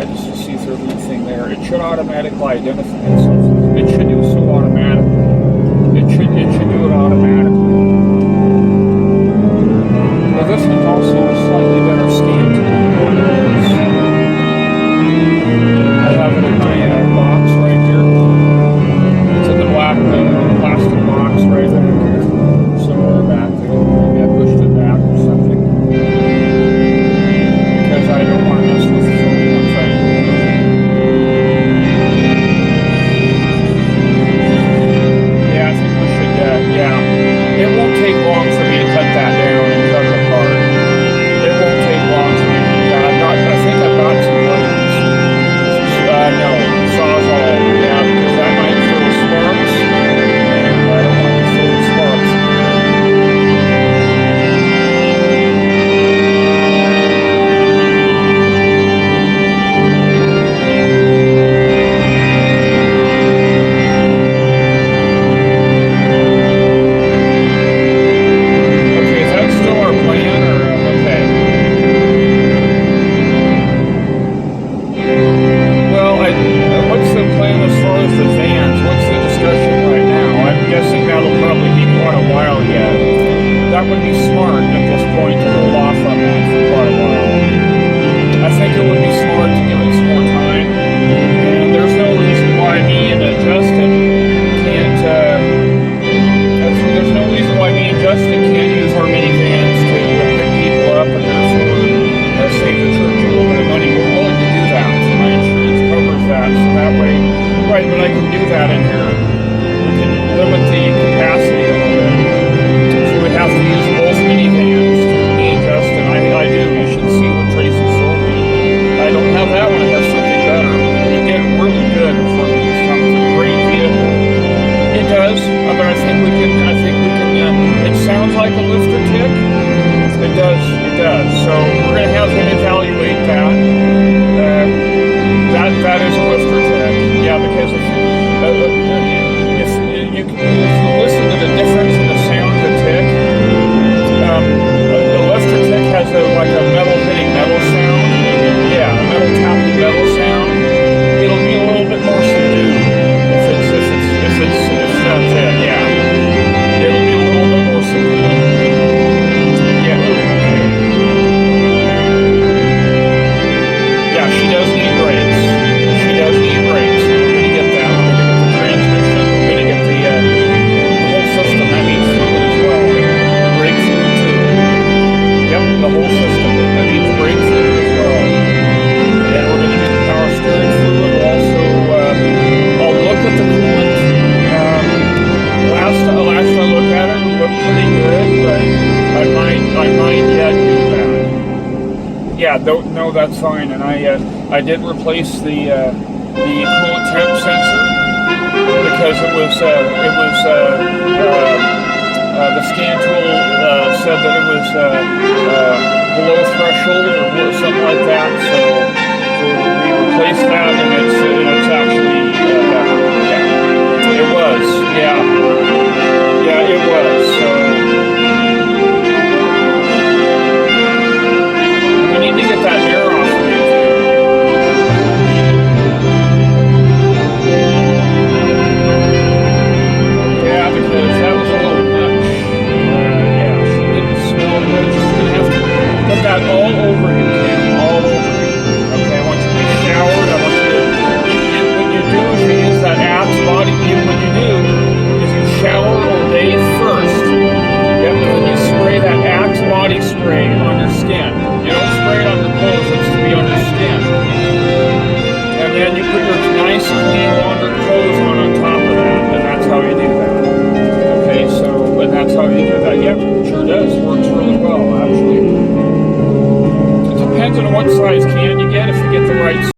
just to see if there's anything there. It should automatically identify itself. It should do so automatically. It should do it automatically. Well, this one's also a slightly better scan tool. I have it in my box right here. It's in the black plastic box right there. So back there. Maybe I pushed it back or something. Because I don't want to mess with the phone once I move it. Yeah, I think we should, yeah. It won't take long for me to cut that down and cut it apart. It won't take long for me to do that. I think I've got some blades. No, Sawzall. Yeah, because that might throw sparks. And I don't want to throw sparks. Okay, is that still our plan, or okay? Well, what's the plan as far as the vans? What's the discussion right now? I'm guessing that'll probably be quite a while yet. That would be smart at this point to hold off on that for quite a while. I think it would be smart to give it some more time. And there's no reason why me and Justin can't, there's no reason why me and Justin can't use our minivans to pick people up and therefore save the church a little bit of money. We're willing to do that. My insurance covers that, so that way, right, but I can do that in here. We can limit the capacity a little bit. So we'd have to use both minivans to me and Justin. I do. You should see what Tracy sold me. I don't have that one. I have something better. You get really good for me. It's a great vehicle. It does, but I think we can, it sounds like a lifter tick. It does. So we're going to have him evaluate that. That is a lifter tick. Yeah, because if you listen to the difference in the sound of the tick, the lifter tick has like a metal hitting metal sound. Yeah, a metal tapping metal sound. It'll be a little bit more subdued if that's it. Yeah, it'll be a little bit more subdued. Yeah, she does need brakes. We're going to get that. We're going to get the transmission. We're going to get the whole system. That means fluid as well. Brake fluid too. Yep, the whole system. That means brake fluid as well. And we're going to get the power steering fluid. Also, I'll look at the coolant. Last I looked at it, it looked pretty good, but I might yet do that. Yeah, no, that's fine. And I did replace the coolant temp sensor because the scan tool said that it was below threshold or something like that. So we replaced that, and it's actually better. Yeah, it was. Yeah, it was. So. We need to get that mirror off of you too. Yeah, because that was a little much. Yeah, she didn't smell good. She's gonna have to put that all over you, Kim. All over you. Okay, I want you to be showered. I want you to. What you do is you use that Axe body. What you do is you shower or bathe first. Yep, and then you spray that Axe body spray on your skin. You don't spray it on your clothes, it's to be on your skin. And then you put your nice, clean, launder clothes on top of that, and that's how you do that. Okay, so, and that's how you do that. Yep, it sure does. Works really well, actually. It depends on what size can you get. If you get the right